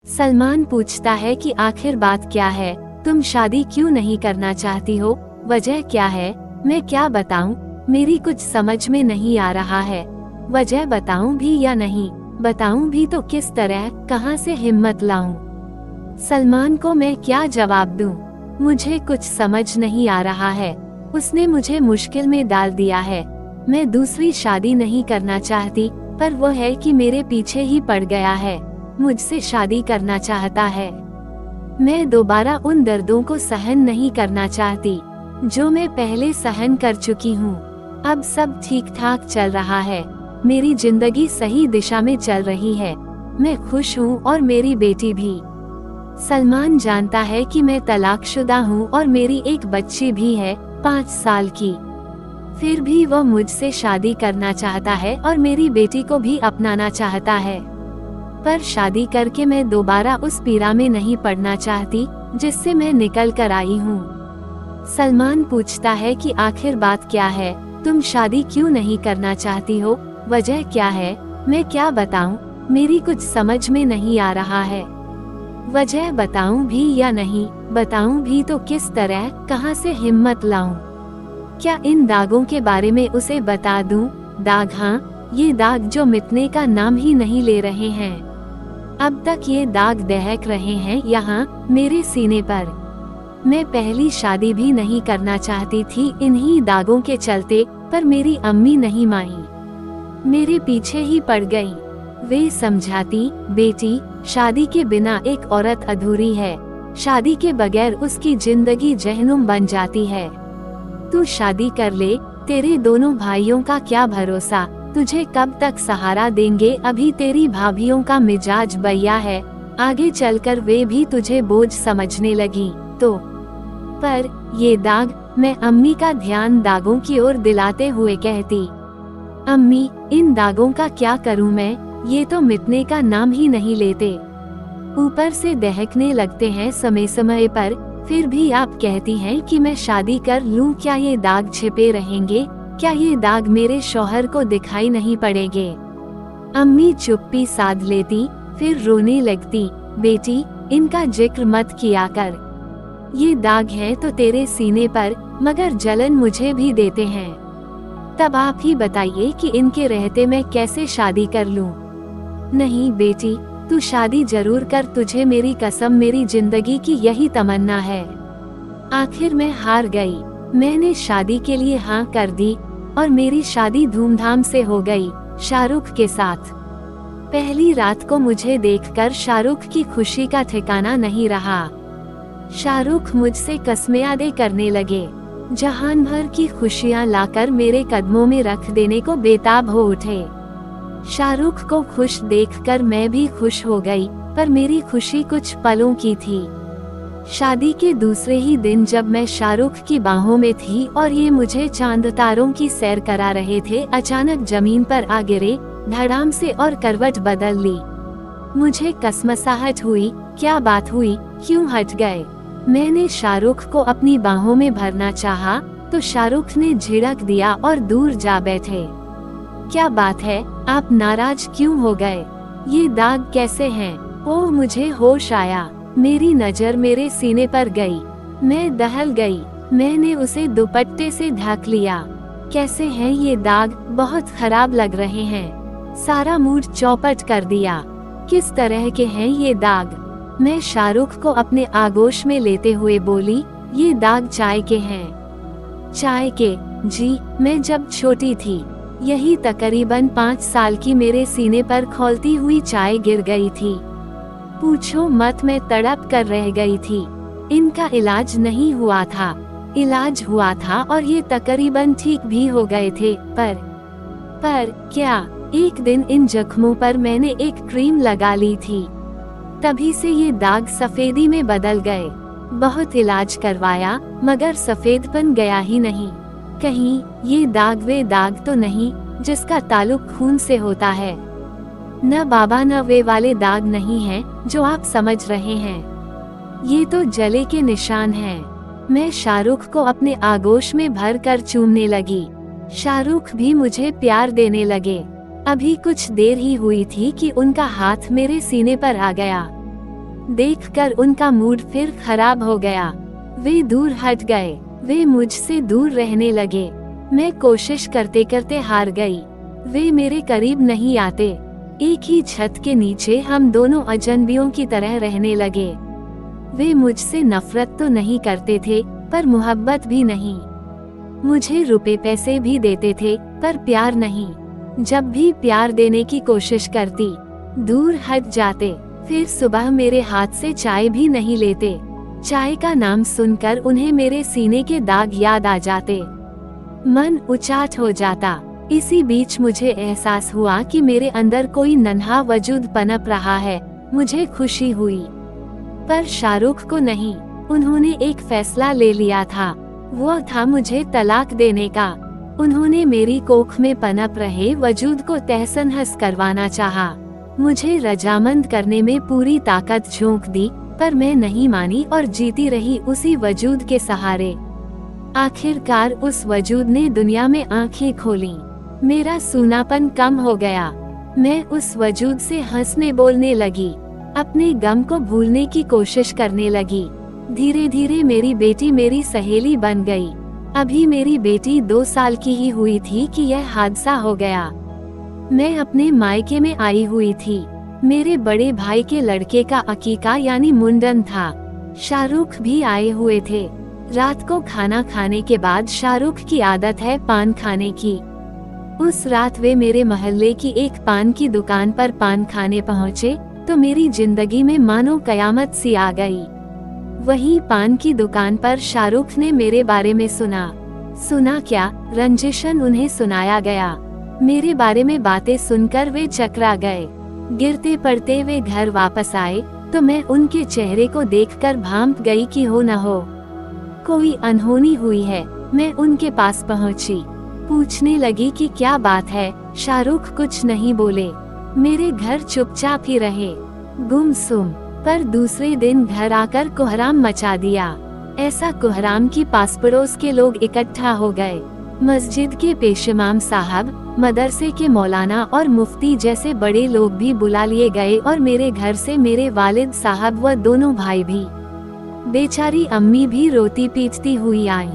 सलमान पूछता है कि आखिर बात क्या है, तुम शादी क्यों नहीं करना चाहती हो, वजह क्या है? मैं क्या बताऊं, मेरी कुछ समझ में नहीं आ रहा है। वजह बताऊं भी या नहीं, बताऊं भी तो किस तरह, कहां से हिम्मत लाऊं? सलमान को मैं क्या जवाब दूं? मुझे कुछ समझ नहीं आ रहा है। उसने मुझे मुश्किल में डाल दिया है। मैं दूसरी शादी नहीं करना चाहती, पर वो है कि मेरे पीछे ही पड़ गया है, मुझसे शादी करना चाहता है। मैं दोबारा उन दर्दों को सहन नहीं करना चाहती जो मैं पहले सहन कर चुकी हूँ। अब सब ठीक ठाक चल रहा है, मेरी जिंदगी सही दिशा में चल रही है, मैं खुश हूँ और मेरी बेटी भी। सलमान जानता है कि मैं तलाकशुदा हूँ और मेरी एक बच्ची भी है, 5 साल की। फिर भी वो मुझसे शादी करना चाहता है और मेरी बेटी को भी अपनाना चाहता है। पर शादी करके मैं दोबारा उस पीड़ा में नहीं पड़ना चाहती जिससे मैं निकल कर आई हूँ। सलमान पूछता है कि आखिर बात क्या है, तुम शादी क्यों नहीं करना चाहती हो, वजह क्या है? मैं क्या बताऊं, मेरी कुछ समझ में नहीं आ रहा है। वजह बताऊं भी या नहीं, बताऊं भी तो किस तरह, कहां से हिम्मत लाऊं? क्या इन दागों के बारे में उसे बता दूं? दाग, हाँ, ये दाग जो मिटने का नाम ही नहीं ले रहे हैं। अब तक ये दाग दहक रहे हैं यहाँ मेरे सीने पर। मैं पहली शादी भी नहीं करना चाहती थी इन्हीं दागों के चलते, पर मेरी अम्मी नहीं मानी, मेरे पीछे ही पड़ गई। वे समझाती, बेटी, शादी के बिना एक औरत अधूरी है, शादी के बगैर उसकी जिंदगी जहनुम बन जाती है। तू शादी कर ले, तेरे दोनों भाइयों का क्या भरोसा, तुझे कब तक सहारा देंगे, अभी तेरी भाभियों का मिजाज बैया है, आगे चलकर वे भी तुझे बोझ समझने लगी तो। पर ये दाग, मैं अम्मी का ध्यान दागों की ओर दिलाते हुए कहती, अम्मी, इन दागों का क्या करूं मैं, ये तो मिटने का नाम ही नहीं लेते, ऊपर से दहकने लगते हैं समय समय पर। फिर भी आप कहती हैं कि मैं शादी कर लूं, क्या ये दाग छिपे रहेंगे? क्या ये दाग मेरे शौहर को दिखाई नहीं पड़ेंगे? अम्मी चुप्पी साध लेती, फिर रोने लगती, बेटी, इनका जिक्र मत किया कर, ये दाग है तो तेरे सीने पर, मगर जलन मुझे भी देते हैं। तब आप ही बताइए कि इनके रहते मैं कैसे शादी कर लूं? नहीं बेटी, तू शादी जरूर कर, तुझे मेरी कसम, मेरी जिंदगी की यही तमन्ना है। आखिर मैं हार गई, मैंने शादी के लिए हाँ कर दी और मेरी शादी धूमधाम से हो गई शाहरुख के साथ। पहली रात को मुझे देखकर शाहरुख की खुशी का ठिकाना नहीं रहा। शाहरुख मुझसे कस्में अदा करने लगे, जहान भर की खुशियां लाकर मेरे कदमों में रख देने को बेताब हो उठे। शाहरुख को खुश देखकर मैं भी खुश हो गई, पर मेरी खुशी कुछ पलों की थी। शादी के दूसरे ही दिन जब मैं शाहरुख की बाहों में थी और ये मुझे चांद तारों की सैर करा रहे थे, अचानक जमीन पर आ गिरे धड़ाम से और करवट बदल ली। मुझे कसमसाहट हुई, क्या बात हुई, क्यों हट गए? मैंने शाहरुख को अपनी बाहों में भरना चाहा तो शाहरुख ने झिड़क दिया और दूर जा बैठे। क्या बात है, आप नाराज क्यों हो गए? ये दाग कैसे हैं? ओह, मुझे होश आया, मेरी नजर मेरे सीने पर गई, मैं दहल गई, मैंने उसे दुपट्टे से ढक लिया। कैसे हैं ये दाग? बहुत खराब लग रहे हैं, सारा मूड चौपट कर दिया। किस तरह के हैं ये दाग? मैं शाहरुख को अपने आगोश में लेते हुए बोली, ये दाग चाय के हैं। चाय के? जी, मैं जब छोटी थी, यही तकरीबन 5 साल की, मेरे सीने पर खौलती हुई चाय गिर गई थी। पूछो मत, मैं तड़प कर रह गई थी। इनका इलाज नहीं हुआ था, इलाज हुआ था और ये तकरीबन ठीक भी हो गए थे, पर क्या? एक दिन इन जख्मों पर मैंने एक क्रीम लगा ली थी, तभी से ये दाग सफेदी में बदल गए। बहुत इलाज करवाया मगर सफेदपन गया ही नहीं। कहीं ये दाग वे दाग तो नहीं जिसका ताल्लुक खून से होता है? न बाबा, न वे वाले दाग नहीं हैं जो आप समझ रहे हैं। ये तो जले के निशान हैं। मैं शाहरुख को अपने आगोश में भर कर चूमने लगी। शाहरुख भी मुझे प्यार देने लगे। अभी कुछ देर ही हुई थी कि उनका हाथ मेरे सीने पर आ गया। देखकर उनका मूड फिर खराब हो गया। वे दूर हट गए। वे मुझसे दूर रहने लगे। मैं कोशिश करते करते हार गई। वे मेरे करीब नहीं आते। एक ही छत के नीचे हम दोनों अजनबियों की तरह रहने लगे। वे मुझसे नफरत तो नहीं करते थे, पर मोहब्बत भी नहीं। मुझे रुपए पैसे भी देते थे, पर प्यार नहीं। जब भी प्यार देने की कोशिश करती, दूर हट जाते। फिर सुबह मेरे हाथ से चाय भी नहीं लेते। चाय का नाम सुनकर उन्हें मेरे सीने के दाग याद आ जाते। मन उचाट हो जाता। इसी बीच मुझे एहसास हुआ कि मेरे अंदर कोई नन्हा वजूद पनप रहा है। मुझे खुशी हुई, पर शाहरुख को नहीं। उन्होंने एक फैसला ले लिया था। वो था मुझे तलाक देने का। उन्होंने मेरी कोख में पनप रहे वजूद को तहस-नहस करवाना चाहा। मुझे रजामंद करने में पूरी ताकत झोंक दी, पर मैं नहीं मानी और जीती रही उसी वजूद के सहारे। आखिरकार उस वजूद ने दुनिया में आंखें खोली। मेरा सूनापन कम हो गया। मैं उस वजूद से हंसने बोलने लगी, अपने गम को भूलने की कोशिश करने लगी। धीरे धीरे मेरी बेटी मेरी सहेली बन गई। अभी मेरी बेटी 2 साल की ही हुई थी कि यह हादसा हो गया। मैं अपने मायके में आई हुई थी। मेरे बड़े भाई के लड़के का अकीका यानी मुंडन था। शाहरुख भी आए हुए थे। रात को खाना खाने के बाद शाहरुख की आदत है पान खाने की। उस रात वे मेरे मोहल्ले की एक पान की दुकान पर पान खाने पहुँचे तो मेरी जिंदगी में मानो कयामत सी आ गई। वही पान की दुकान पर शाहरुख ने मेरे बारे में सुना क्या, रंजिशन उन्हें सुनाया गया। मेरे बारे में बातें सुनकर वे चकरा गए। गिरते पड़ते वे घर वापस आए तो मैं उनके चेहरे को देखकर भांप गई कि हो न हो कोई अनहोनी हुई है। मैं उनके पास पहुंची, पूछने लगी कि क्या बात है। शाहरुख कुछ नहीं बोले। मेरे घर चुपचाप ही रहे, गुमसुम। पर दूसरे दिन घर आकर कोहराम मचा दिया। ऐसा कोहराम कि पास पड़ोस के लोग इकट्ठा हो गए। मस्जिद के पेशेमाम साहब, मदरसे के मौलाना और मुफ्ती जैसे बड़े लोग भी बुला लिए गए और मेरे घर से मेरे वालिद साहब व दोनों भाई भी। बेचारी अम्मी भी रोती पीटती हुई आई।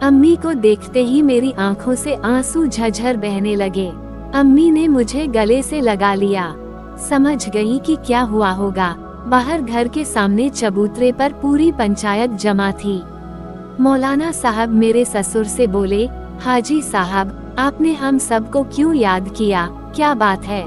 अम्मी को देखते ही मेरी आंखों से आंसू झरझर बहने लगे। अम्मी ने मुझे गले से लगा लिया। समझ गई कि क्या हुआ होगा। बाहर घर के सामने चबूतरे पर पूरी पंचायत जमा थी। मौलाना साहब मेरे ससुर से बोले, हाजी साहब, आपने हम सबको क्यों याद किया, क्या बात है?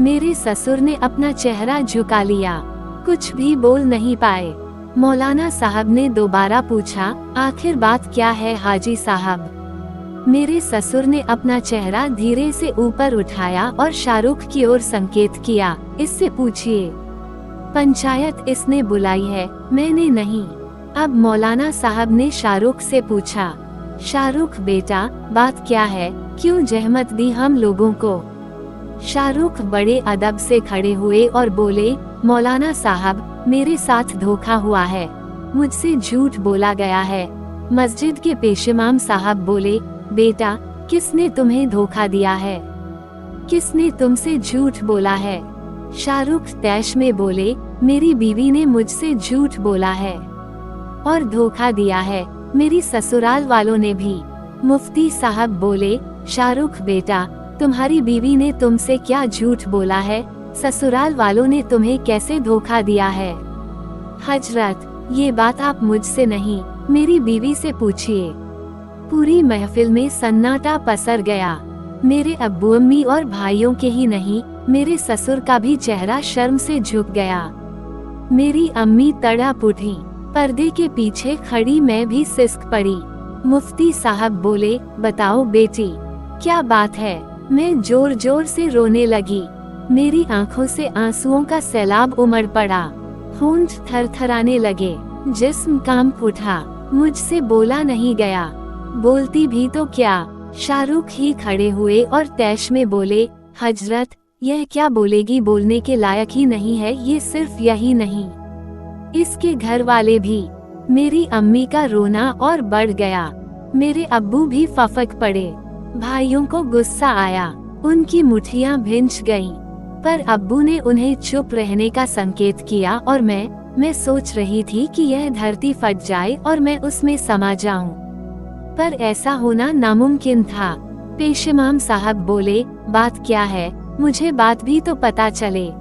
मेरे ससुर ने अपना चेहरा झुका लिया, कुछ भी बोल नहीं पाए। मौलाना साहब ने दोबारा पूछा, आखिर बात क्या है हाजी साहब? मेरे ससुर ने अपना चेहरा धीरे से ऊपर उठाया और शाहरुख की ओर संकेत किया, इससे पूछिए। पंचायत इसने बुलाई है, मैंने नहीं। अब मौलाना साहब ने शाहरुख से पूछा, शाहरुख बेटा, बात क्या है, क्यों जहमत दी हम लोगों को? शाहरुख बड़े अदब से खड़े हुए और बोले, मौलाना साहब, मेरे साथ धोखा हुआ है, मुझसे झूठ बोला गया है। मस्जिद के पेशेमाम साहब बोले, बेटा, किसने तुम्हें धोखा दिया है? किसने तुमसे झूठ बोला है? शाहरुख तैश में बोले, मेरी बीवी ने मुझसे झूठ बोला है और धोखा दिया है, मेरी ससुराल वालों ने भी। मुफ्ती साहब बोले, शाहरुख बेटा, तुम्हारी बीवी ने तुमसे क्या झूठ बोला है? ससुराल वालों ने तुम्हें कैसे धोखा दिया है? हजरत, ये बात आप मुझसे नहीं, मेरी बीवी से पूछिए। पूरी महफिल में सन्नाटा पसर गया। मेरे अब्बू अम्मी और भाइयों के ही नहीं, मेरे ससुर का भी चेहरा शर्म से झुक गया। मेरी अम्मी तड़प उठी। पर्दे के पीछे खड़ी मैं भी सिसक पड़ी। मुफ्ती साहब बोले, बताओ बेटी, क्या बात है? मैं जोर जोर से रोने लगी। मेरी आंखों से आंसुओं का सैलाब उमड़ पड़ा। होंठ थरथराने लगे, जिस्म कांप उठा। मुझसे बोला नहीं गया। बोलती भी तो क्या? शाहरुख ही खड़े हुए और तैश में बोले, हजरत, यह क्या बोलेगी, बोलने के लायक ही नहीं है। ये सिर्फ यही नहीं, इसके घर वाले भी। मेरी अम्मी का रोना और बढ़ गया। मेरे अब्बू भी फफक पड़े। भाइयों को गुस्सा आया, उनकी मुठियां भिंच गईं। पर अब्बू ने उन्हें चुप रहने का संकेत किया और मैं सोच रही थी कि यह धरती फट जाए और मैं उसमें समा जाऊं। पर ऐसा होना नामुमकिन था। पेशेमाम साहब बोले, बात क्या है, मुझे बात भी तो पता चले।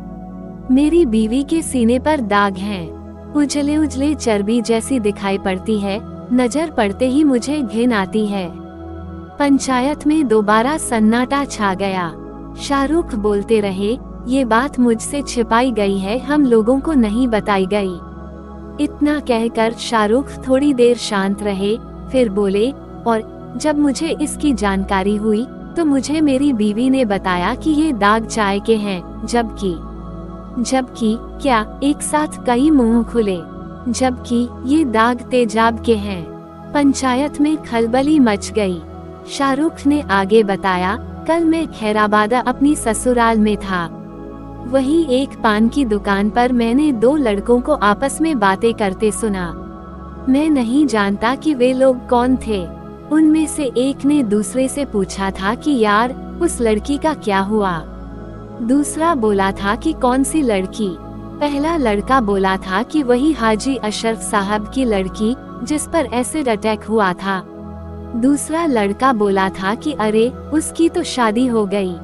मेरी बीवी के सीने पर दाग हैं, उजले उजले चर्बी जैसी दिखाई पड़ती है, नजर पड़ते ही मुझे घिन आती है। पंचायत में दोबारा सन्नाटा छा गया। शाहरुख बोलते रहे, ये बात मुझसे छिपाई गई है, हम लोगों को नहीं बताई गई। इतना कहकर शाहरुख थोड़ी देर शांत रहे, फिर बोले, और जब मुझे इसकी जानकारी हुई तो मुझे मेरी बीवी ने बताया कि ये दाग चाय के हैं, जबकि क्या, एक साथ कई मुंह खुले, जबकि ये दाग तेजाब के हैं। पंचायत में खलबली मच गई। शाहरुख ने आगे बताया, कल मैं खैराबादा अपनी ससुराल में था। वहीं एक पान की दुकान पर मैंने 2 लड़कों को आपस में बातें करते सुना। मैं नहीं जानता कि वे लोग कौन थे। उनमें से एक ने दूसरे से पूछा था कि यार, उस लड़की का क्या हुआ। दूसरा बोला था कि कौन सी लड़की। पहला लड़का बोला था कि वही हाजी अशरफ साहब की लड़की जिस पर एसिड अटैक हुआ था। दूसरा लड़का बोला था कि अरे, उसकी तो शादी हो गई,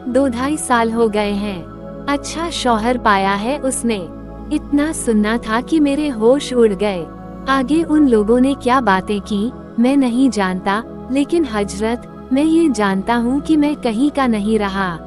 2-2.5 साल हो गए हैं, अच्छा शौहर पाया है उसने। इतना सुनना था कि मेरे होश उड़ गए। आगे उन लोगों ने क्या बातें की मैं नहीं जानता, लेकिन हजरत, मैं ये जानता हूँ कि मैं कहीं का नहीं रहा।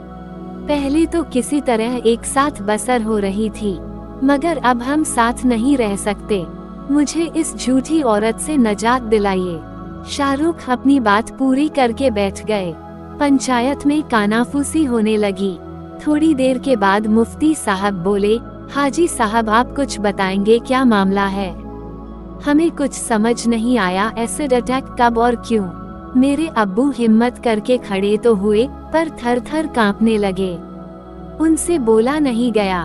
पहले तो किसी तरह एक साथ बसर हो रही थी, मगर अब हम साथ नहीं रह सकते। मुझे इस झूठी औरत से नजात दिलाइए। शाहरुख अपनी बात पूरी करके बैठ गए। पंचायत में कानाफूसी होने लगी। थोड़ी देर के बाद मुफ्ती साहब बोले, हाजी साहब, आप कुछ बताएंगे, क्या मामला है? हमें कुछ समझ नहीं आया, एसिड अटैक कब और क्यों? मेरे अब्बू हिम्मत करके खड़े तो हुए, पर थर थर कांपने लगे। उनसे बोला नहीं गया।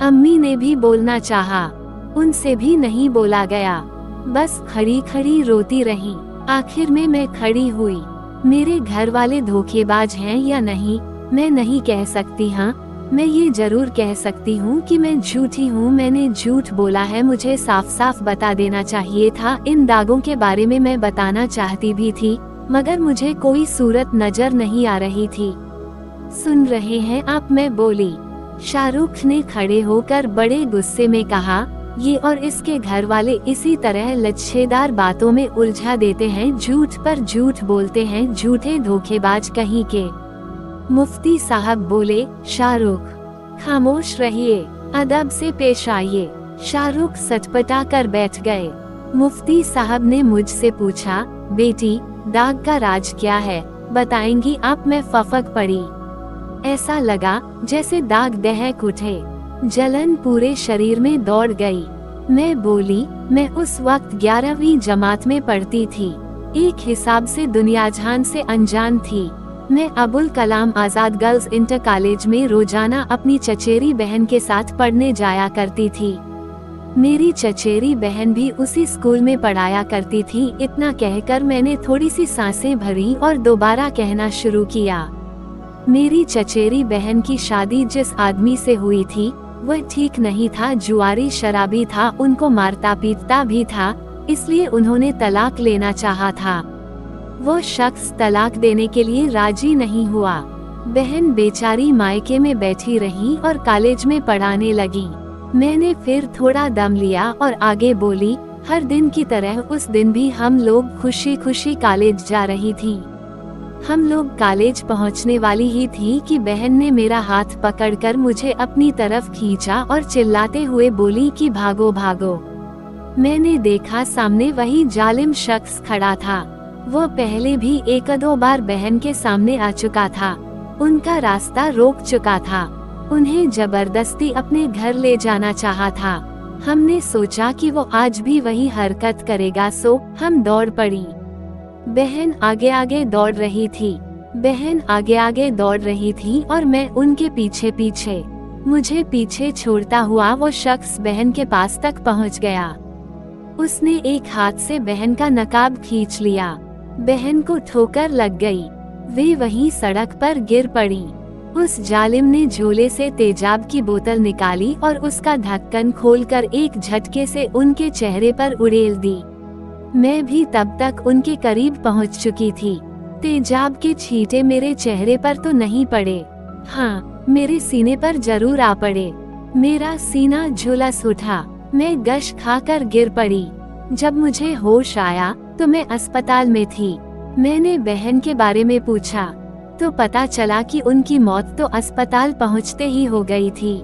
अम्मी ने भी बोलना चाहा, उनसे भी नहीं बोला गया। बस खड़ी खड़ी रोती रही। आखिर में मैं खड़ी हुई। मेरे घर वाले धोखेबाज हैं या नहीं, मैं नहीं कह सकती। हाँ, मैं ये जरूर कह सकती हूँ कि मैं झूठी हूँ। मैंने झूठ बोला है, मुझे साफ साफ बता देना चाहिए था। इन दागों के बारे में मैं बताना चाहती भी थी, मगर मुझे कोई सूरत नजर नहीं आ रही थी। सुन रहे हैं आप? मैं बोली। शाहरुख ने खड़े होकर बड़े गुस्से में कहा, ये और इसके घर वाले इसी तरह लच्छेदार बातों में उलझा देते हैं, झूठ पर झूठ बोलते हैं, झूठे धोखेबाज कहीं के। मुफ्ती साहब बोले, शाहरुख, खामोश रहिए, अदब से पेश आइए। शाहरुख सटपटा कर बैठ गए। मुफ्ती साहब ने मुझसे पूछा, बेटी, दाग का राज क्या है, बताएंगी आप? मैं फफक पड़ी। ऐसा लगा जैसे दाग दहक उठे, जलन पूरे शरीर में दौड़ गई। मैं बोली, मैं उस वक्त 11वीं जमात में पढ़ती थी। एक हिसाब से दुनियाजहान से अनजान थी। मैं Abul Kalam Azad girls inter college में रोजाना अपनी चचेरी बहन के साथ पढ़ने जाया करती थी। मेरी चचेरी बहन भी उसी स्कूल में पढ़ाया करती थी। इतना कहकर मैंने थोड़ी सी सांसें भरी और दोबारा कहना शुरू किया। मेरी चचेरी बहन की शादी जिस आदमी से हुई थी वह ठीक नहीं था, जुआरी शराबी था, उनको मारता पीटता भी था, इसलिए उन्होंने तलाक लेना चाहा था। वो शख्स तलाक देने के लिए राजी नहीं हुआ। बहन बेचारी मायके में बैठी रही और कॉलेज में पढ़ाने लगी। मैंने फिर थोड़ा दम लिया और आगे बोली, हर दिन की तरह उस दिन भी हम लोग खुशी खुशी कॉलेज जा रही थी। हम लोग कॉलेज पहुंचने वाली ही थी कि बहन ने मेरा हाथ पकड़कर मुझे अपनी तरफ खींचा और चिल्लाते हुए बोली कि भागो भागो। मैंने देखा सामने वही जालिम शख्स खड़ा था। वो पहले भी 1-2 बार बहन के सामने आ चुका था, उनका रास्ता रोक चुका था, उन्हें जबरदस्ती अपने घर ले जाना चाहा था। हमने सोचा कि वो आज भी वही हरकत करेगा, सो हम दौड़ पड़ी। बहन आगे आगे दौड़ रही थी। और मैं उनके पीछे पीछे। मुझे पीछे छोड़ता हुआ वो शख्स बहन के पास तक पहुंच गया। उसने एक हाथ से बहन का नकाब खींच लिया। बहन को ठोकर लग गई। वे वहीं सड़क पर गिर पड़ी। उस जालिम ने झोले से तेजाब की बोतल निकाली और उसका ढक्कन खोलकर एक झटके से उनके चेहरे पर उड़ेल दी। मैं भी तब तक उनके करीब पहुंच चुकी थी। तेजाब के छींटे मेरे चेहरे पर तो नहीं पड़े, हाँ मेरे सीने पर जरूर आ पड़े। मेरा सीना झुलस उठा, मैं गश खाकर गिर पड़ी। जब मुझे होश आया तो मैं अस्पताल में थी। मैंने बहन के बारे में पूछा तो पता चला कि उनकी मौत तो अस्पताल पहुंचते ही हो गई थी।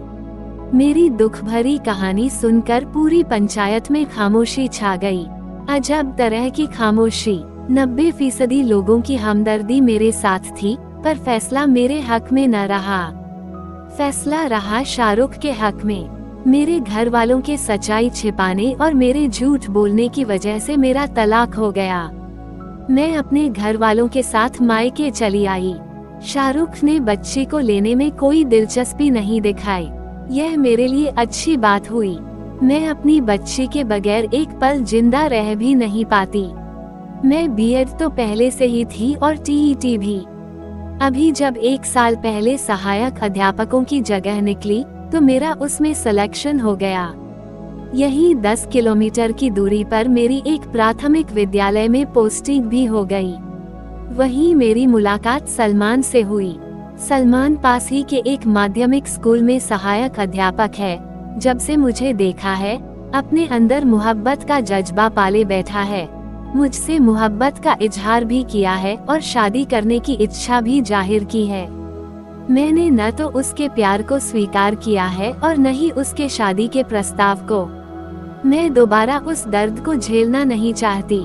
मेरी दुख भरी कहानी सुनकर पूरी पंचायत में खामोशी छा गई। अजब तरह की खामोशी। 90% लोगों की हमदर्दी मेरे साथ थी, पर फैसला मेरे हक में न रहा। फैसला रहा शाहरुख के हक में। मेरे घर वालों के सच्चाई छिपाने और मेरे झूठ बोलने की वजह से मेरा तलाक हो गया। मैं अपने घर वालों के साथ मायके चली आई। शाहरुख ने बच्ची को लेने में कोई दिलचस्पी नहीं दिखाई। यह मेरे लिए अच्छी बात हुई। मैं अपनी बच्ची के बगैर एक पल जिंदा रह भी नहीं पाती। मैं बीएड तो पहले से ही थी और टीईटी भी। अभी जब 1 साल पहले सहायक अध्यापकों की जगह निकली तो मेरा उसमें सिलेक्शन हो गया। यही 10 किलोमीटर की दूरी पर मेरी एक प्राथमिक विद्यालय में पोस्टिंग भी हो गई। वहीं मेरी मुलाकात सलमान से हुई। सलमान पास ही के एक माध्यमिक स्कूल में सहायक अध्यापक है। जब से मुझे देखा है, अपने अंदर मोहब्बत का जज्बा पाले बैठा है। मुझसे मोहब्बत का इजहार भी किया है और शादी करने की इच्छा भी जाहिर की है। मैंने न तो उसके प्यार को स्वीकार किया है और न ही उसके शादी के प्रस्ताव को। मैं दोबारा उस दर्द को झेलना नहीं चाहती।